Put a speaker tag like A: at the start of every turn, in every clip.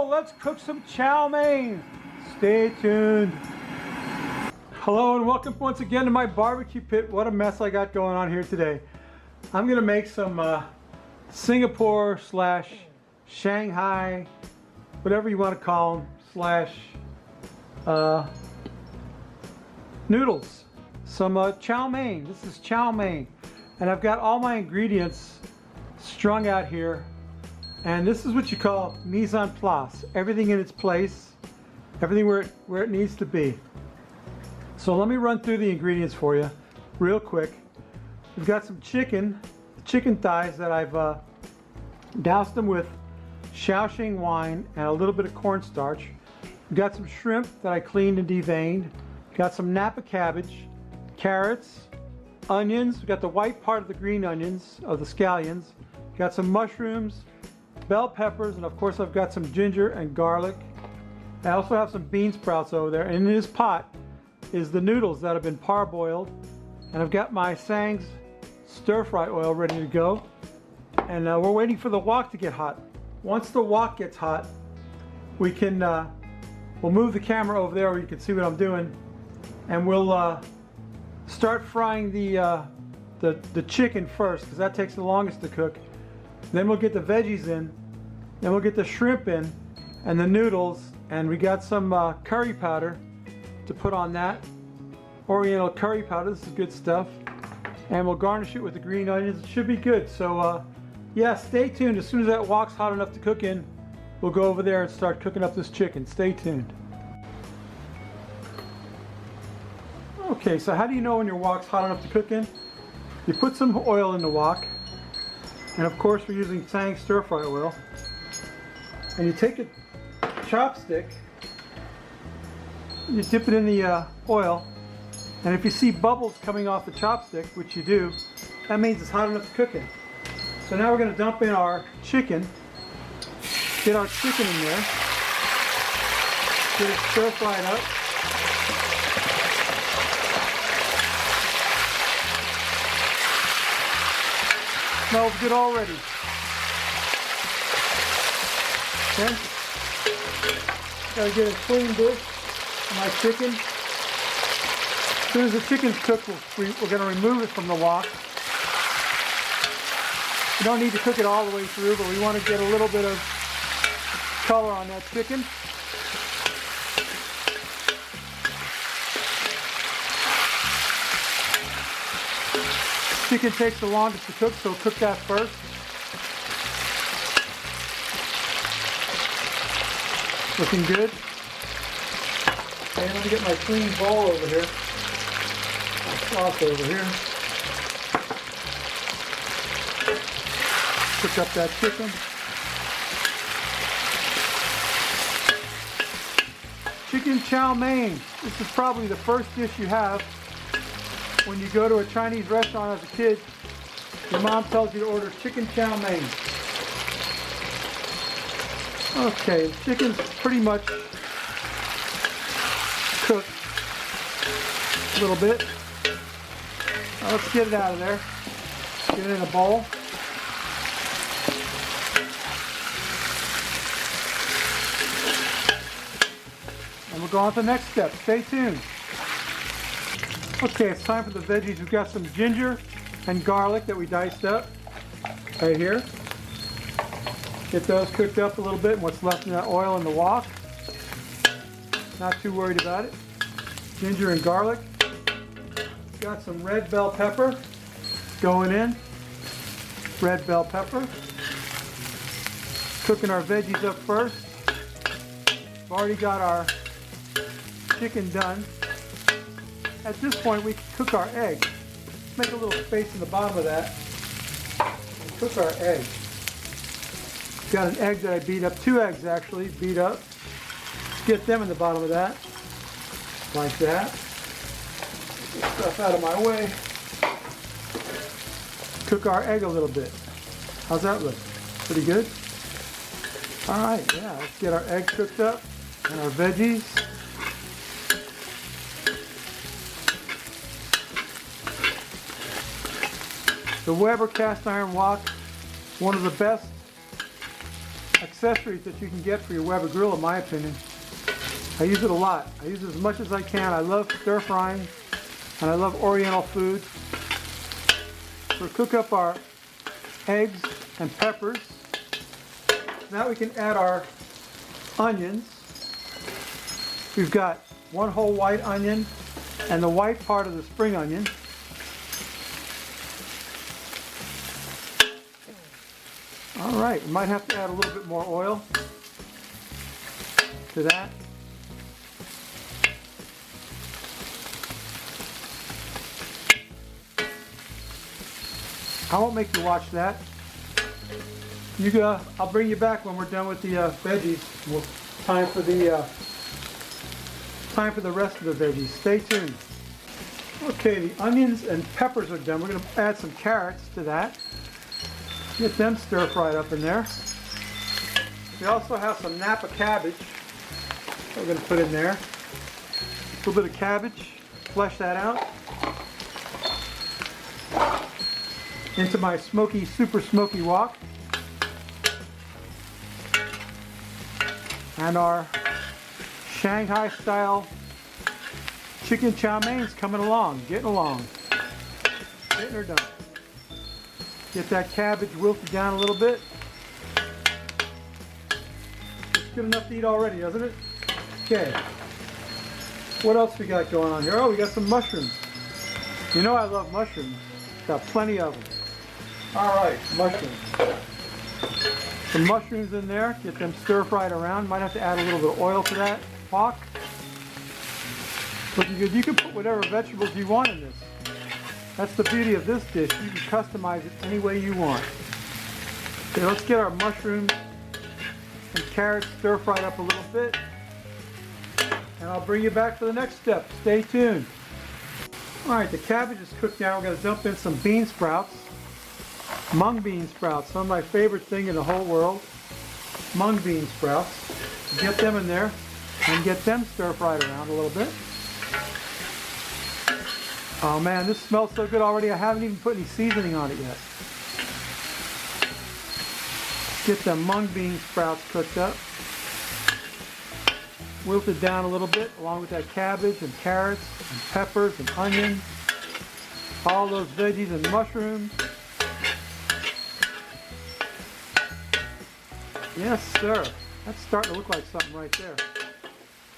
A: go. Let's cook some chow mein. Stay tuned. Hello and welcome once again to my barbecue pit. What a mess I got going on here today. I'm gonna make some Singapore / Shanghai, whatever you want to call them, / noodles. Some chow mein. This is chow mein. And I've got all my ingredients strung out here. And this is what you call mise en place. Everything in its place. Everything where it needs to be. So let me run through the ingredients for you real quick. We've got some chicken thighs that I've doused them with Shaoxing wine and a little bit of cornstarch. We've got some shrimp that I cleaned and deveined. Got some Napa cabbage, carrots, onions. We've got the white part of the green onions, of the scallions. Got some mushrooms, bell peppers, and of course I've got some ginger and garlic. I also have some bean sprouts over there, and in this pot is the noodles that have been parboiled, and I've got my Sang's stir-fry oil ready to go, and we're waiting for the wok to get hot. Once the wok gets hot, we can we'll move the camera over there where you can see what I'm doing, and we'll start frying the chicken first, because that takes the longest to cook. Then we'll get the veggies in, then we'll get the shrimp in, and the noodles, and we got some curry powder to put on that. Oriental curry powder, this is good stuff. And we'll garnish it with the green onions. It should be good. So yeah, stay tuned. As soon as that wok's hot enough to cook in, we'll go over there and start cooking up this chicken. Stay tuned. Okay, so how do you know when your wok's hot enough to cook in? You put some oil in the wok. And of course we're using Sang stir-fry oil. And you take a chopstick, you dip it in the oil, and if you see bubbles coming off the chopstick, which you do, that means it's hot enough to cook in. So now we're going to dump in our chicken, get our chicken in there, get it stir-fried up. Smells good already. Okay. Gotta get a clean dish of my chicken. As soon as the chicken's cooked, we're gonna remove it from the wok. We don't need to cook it all the way through, but we want to get a little bit of color on that chicken. Chicken takes the longest to cook, so we'll cook that first. Looking good. Okay, let me get my clean bowl over here. My sauce over here. Cook up that chicken. Chicken chow mein. This is probably the first dish you have when you go to a Chinese restaurant as a kid. Your mom tells you to order chicken chow mein. Okay, the chicken's pretty much cooked a little bit. Now let's get it out of there. Get it in a bowl. And we'll go on to the next step. Stay tuned. Okay, it's time for the veggies. We've got some ginger and garlic that we diced up right here. Get those cooked up a little bit, and what's left in that oil in the wok. Not too worried about it. Ginger and garlic. Got some red bell pepper going in. Red bell pepper. Cooking our veggies up first. We've already got our chicken done. At this point we can cook our egg. Let's make a little space in the bottom of that and cook our egg. Got an egg that I beat up, 2 eggs actually, beat up. Get them in the bottom of that, like that. Get stuff out of my way. Cook our egg a little bit. How's that look? Pretty good? Alright, yeah, let's get our egg cooked up and our veggies. The Weber cast iron wok, one of the best accessories that you can get for your Weber grill, in my opinion. I use it a lot. I use it as much as I can. I love stir frying, and I love Oriental food. We'll cook up our eggs and peppers. Now we can add our onions. We've got one whole white onion and the white part of the spring onion. All right, we might have to add a little bit more oil to that. I won't make you watch that. I'll bring you back when we're done with the veggies. Time for the rest of the veggies. Stay tuned. Okay, the onions and peppers are done. We're going to add some carrots to that. Get them stir fried up in there. We also have some Napa cabbage that we're going to put in there. A little bit of cabbage. Flesh that out. Into my super smoky wok. And our Shanghai style chicken chow mein's coming along, getting her done. Get that cabbage wilted down a little bit. It's good enough to eat already, doesn't it? Okay. What else we got going on here? Oh, we got some mushrooms. You know I love mushrooms. Got plenty of them. All right, mushrooms. Some mushrooms in there. Get them stir fried around. Might have to add a little bit of oil to that wok. Looking good. You can put whatever vegetables you want in this. That's the beauty of this dish. You can customize it any way you want. Okay, let's get our mushrooms and carrots stir fried up a little bit. And I'll bring you back for the next step. Stay tuned. All right, the cabbage is cooked now. We're going to dump in some bean sprouts. Mung bean sprouts, some of my favorite thing in the whole world. Mung bean sprouts. Get them in there and get them stir fried around a little bit. Oh man, this smells so good already. I haven't even put any seasoning on it yet. Get them mung bean sprouts cooked up. Wilted down a little bit along with that cabbage and carrots and peppers and onions. All those veggies and mushrooms. Yes, sir. That's starting to look like something right there.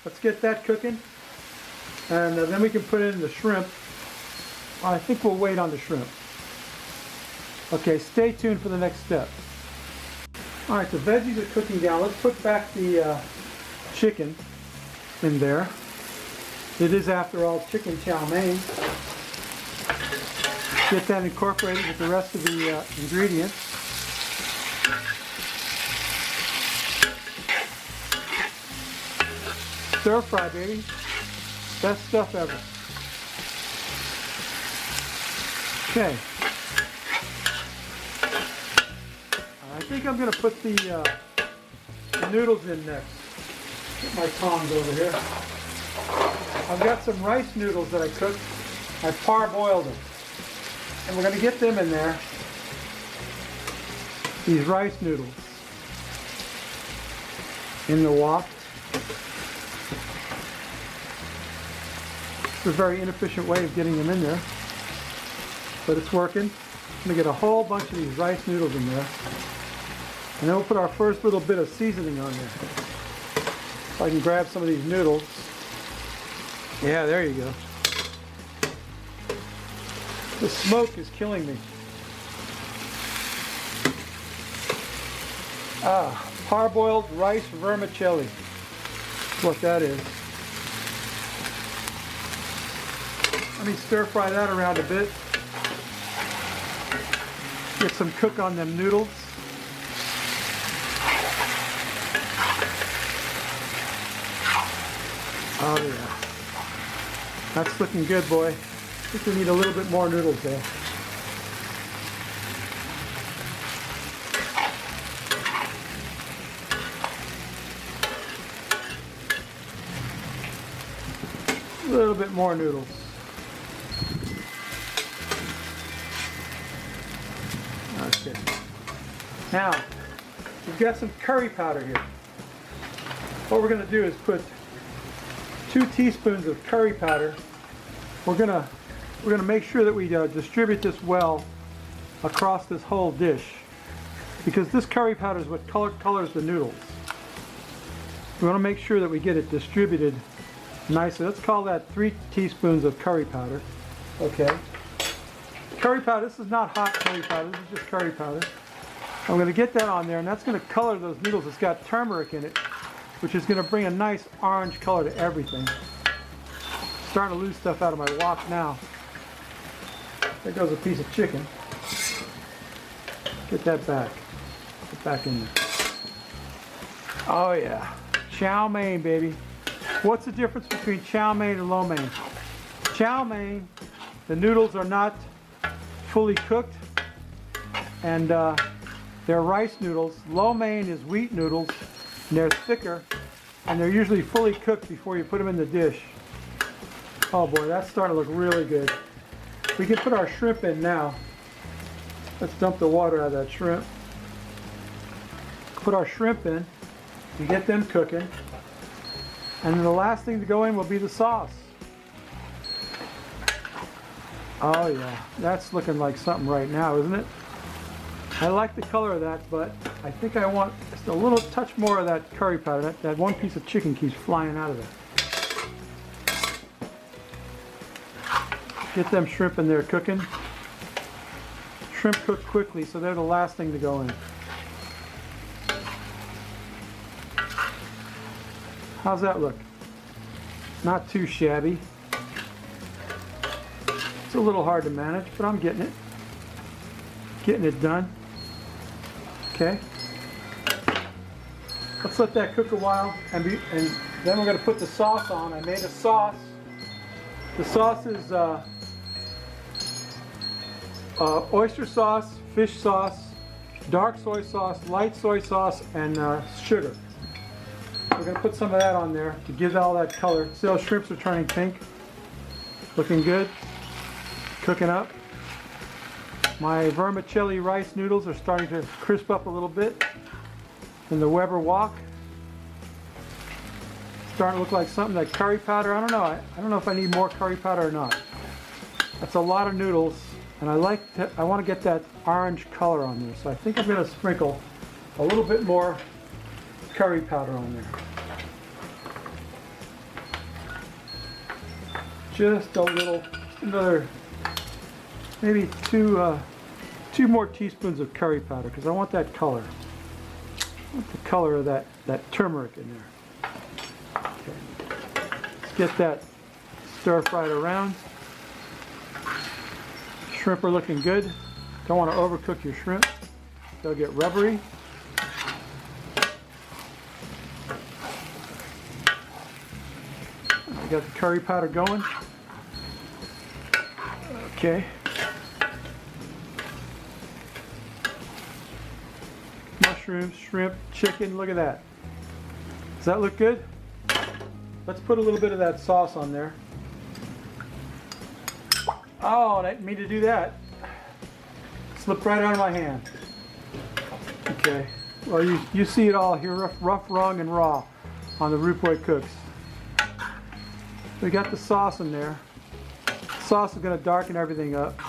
A: Let's get that cooking. And then we can put in the shrimp. I think we'll wait on the shrimp. Okay, stay tuned for the next step. All right, the veggies are cooking down. Let's put back the chicken in there. It is, after all, chicken chow mein. Get that incorporated with the rest of the ingredients. Stir fry, baby. Best stuff ever. Okay. I think I'm going to put the noodles in next. Get my tongs over here. I've got some rice noodles that I cooked. I parboiled them. And we're going to get them in there. These rice noodles. In the wok. It's a very inefficient way of getting them in there, but it's working. I'm going to get a whole bunch of these rice noodles in there, and then we'll put our first little bit of seasoning on there. So I can grab some of these noodles. Yeah, there you go. The smoke is killing me. Parboiled rice vermicelli. That's what that is. Let me stir fry that around a bit. Get some cook on them noodles. Oh yeah. That's looking good, boy. I think we need a little bit more noodles there. A little bit more noodles. Okay. Now, we've got some curry powder here. What we're going to do is put 2 teaspoons of curry powder. We're going to make sure that we distribute this well across this whole dish, because this curry powder is what colors the noodles. We want to make sure that we get it distributed nicely. Let's call that 3 teaspoons of curry powder. Okay. Curry powder, this is not hot curry powder, this is just curry powder. I'm going to get that on there, and that's going to color those noodles. It's got turmeric in it, which is going to bring a nice orange color to everything. Starting to lose stuff out of my wok now. There goes a piece of chicken. Get that back. Get back in there. Oh yeah. Chow mein, baby. What's the difference between chow mein and lo mein? Chow mein, the noodles are not fully cooked, and they're rice noodles. Lo mein is wheat noodles, and they're thicker, and they're usually fully cooked before you put them in the dish. Oh boy, that's starting to look really good. We can put our shrimp in now. Let's dump the water out of that shrimp. Put our shrimp in and get them cooking. And then the last thing to go in will be the sauce. Oh yeah, that's looking like something right now, isn't it? I like the color of that, but I think I want just a little touch more of that curry powder. That one piece of chicken keeps flying out of there. Get them shrimp in there cooking. Shrimp cook quickly, so they're the last thing to go in. How's that look? Not too shabby. It's a little hard to manage, but I'm getting it. Getting it done. Okay. Let's let that cook a while, and then we're going to put the sauce on. I made a sauce. The sauce is oyster sauce, fish sauce, dark soy sauce, light soy sauce, and sugar. We're going to put some of that on there to give all that color. See, those shrimps are turning pink. Looking good. Cooking up. My vermicelli rice noodles are starting to crisp up a little bit in the Weber wok. Starting to look like something. That curry powder, I don't know. I don't know if I need more curry powder or not. That's a lot of noodles, and I want to get that orange color on there. So I think I'm going to sprinkle a little bit more curry powder on there. Just a little, another, maybe two more teaspoons of curry powder, because I want that color. I want the color of that turmeric in there. Okay. Let's get that stir fried around. Shrimp are looking good. Don't want to overcook your shrimp. They'll get rubbery. I got the curry powder going. Okay. Mushrooms, shrimp, chicken, look at that. Does that look good? Let's put a little bit of that sauce on there. Oh, I didn't mean to do that. Slipped right out of my hand. Okay. Well, you see it all here, rough, wrong, and raw on the Root Boy Cooks. We got the sauce in there. The sauce is going to darken everything up.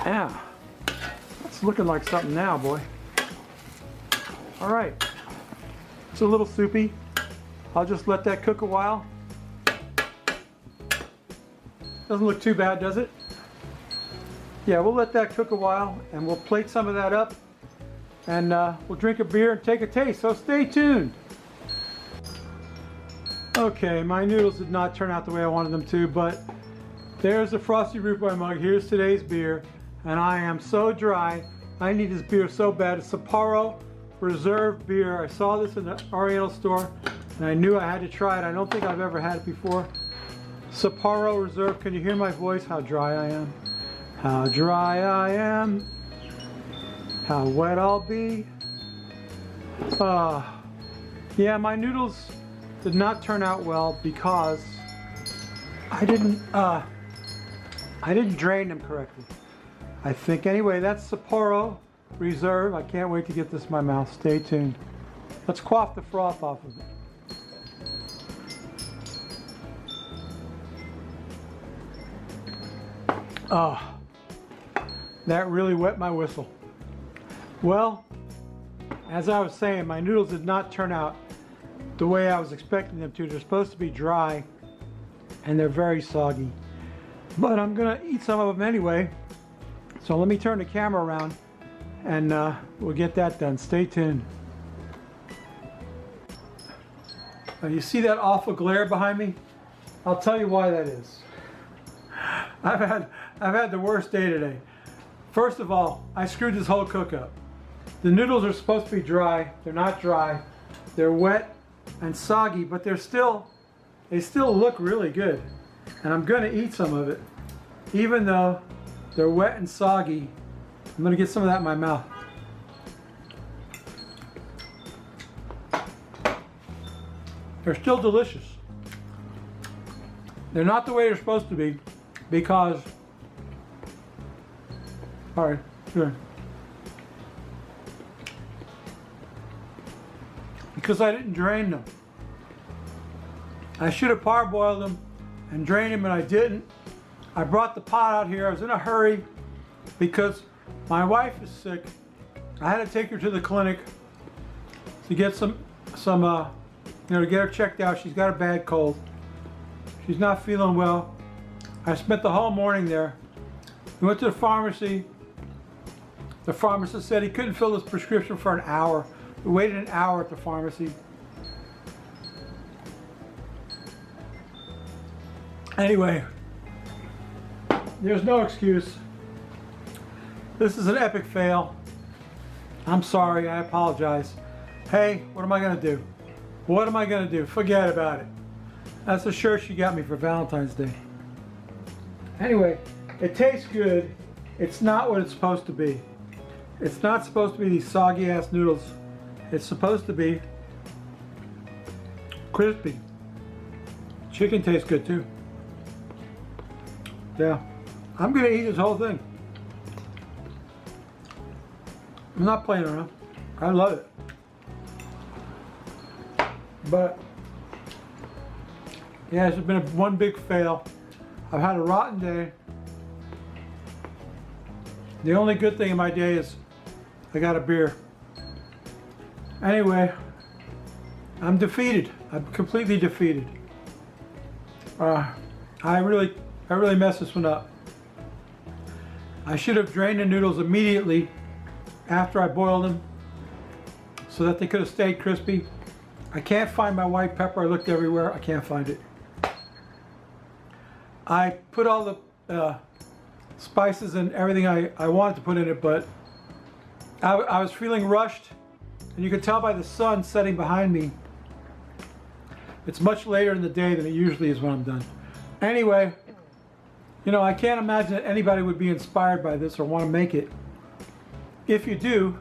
A: Yeah. That's looking like something now, boy. All right. It's a little soupy. I'll just let that cook a while. Doesn't look too bad, does it? Yeah, we'll let that cook a while, and we'll plate some of that up, and we'll drink a beer and take a taste, so stay tuned. Okay, my noodles did not turn out the way I wanted them to, but there's the Frosty Root Boy mug. Here's today's beer, and I am so dry. I need this beer so bad. It's Sapporo Reserve beer. I saw this in the Oriental store, and I knew I had to try it. I don't think I've ever had it before. Sapporo Reserve. Can you hear my voice? How dry I am. How dry I am. How wet I'll be. Yeah, my noodles did not turn out well because I didn't drain them correctly. I think anyway. That's Sapporo. Reserve. I can't wait to get this in my mouth. Stay tuned. Let's quaff the froth off of it. Oh, that really wet my whistle. Well, as I was saying, my noodles did not turn out the way I was expecting them to. They're supposed to be dry and they're very soggy. But I'm gonna eat some of them anyway. So let me turn the camera around and we'll get that done. Stay tuned. Now you see that awful glare behind me? I'll tell you why that is. I've had the worst day today. First of all, I screwed this whole cook up. The noodles are supposed to be dry. They're not dry. They're wet and soggy, but they still look really good. And I'm gonna eat some of it. Even though they're wet and soggy, I'm gonna get some of that in my mouth. They're still delicious. They're not the way they're supposed to be because, all right, good. Because I didn't drain them. I should have parboiled them and drained them, and I didn't. I brought the pot out here. I was in a hurry because my wife is sick. I had to take her to the clinic to get some to get her checked out. She's got a bad cold. She's not feeling well. I spent the whole morning there. We went to the pharmacy. The pharmacist said he couldn't fill his prescription for an hour. We waited an hour at the pharmacy. Anyway, there's no excuse. This is an epic fail. I'm sorry, I apologize. Hey, what am I gonna do? What am I gonna do? Forget about it. That's the shirt she got me for Valentine's Day. Anyway, it tastes good. It's not what it's supposed to be. It's not supposed to be these soggy ass noodles. It's supposed to be crispy. Chicken tastes good too. Yeah, I'm gonna eat this whole thing. I'm not playing around. I love it. But yeah, it's been one big fail. I've had a rotten day. The only good thing in my day is I got a beer. Anyway, I'm defeated. I'm completely defeated. I really messed this one up. I should have drained the noodles immediately after I boiled them so that they could have stayed crispy. I can't find my white pepper. I looked everywhere. I can't find it. I put all the spices and everything I wanted to put in it, but I was feeling rushed, and you could tell by the sun setting behind me. It's much later in the day than it usually is when I'm done. Anyway, you know, I can't imagine that anybody would be inspired by this or want to make it. If you do,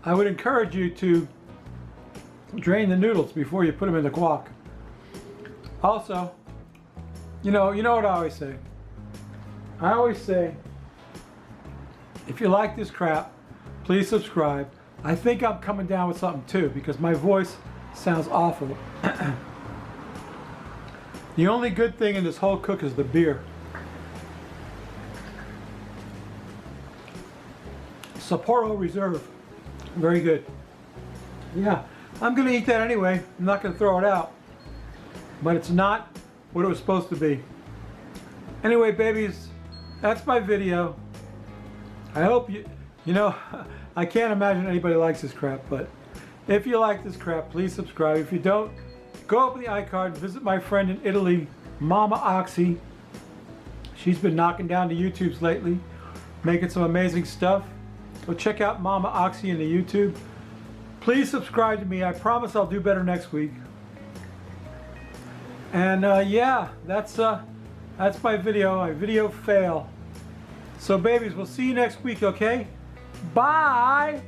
A: I would encourage you to drain the noodles before you put them in the guac. Also, you know what I always say? I always say, if you like this crap, please subscribe. I think I'm coming down with something too because my voice sounds awful. The only good thing in this whole cook is the beer. Sapporo Reserve. Very good. Yeah, I'm gonna eat that anyway. I'm not gonna throw it out. But it's not what it was supposed to be. Anyway, babies, that's my video. I hope you know, I can't imagine anybody likes this crap, but if you like this crap, please subscribe. If you don't, go up in the iCard, visit my friend in Italy, Mama Oxy. She's been knocking down the YouTubes lately, making some amazing stuff. Go check out Mama Oxy in the YouTube. Please subscribe to me. I promise I'll do better next week. And yeah, that's my video fail. So babies, we'll see you next week, okay? Bye!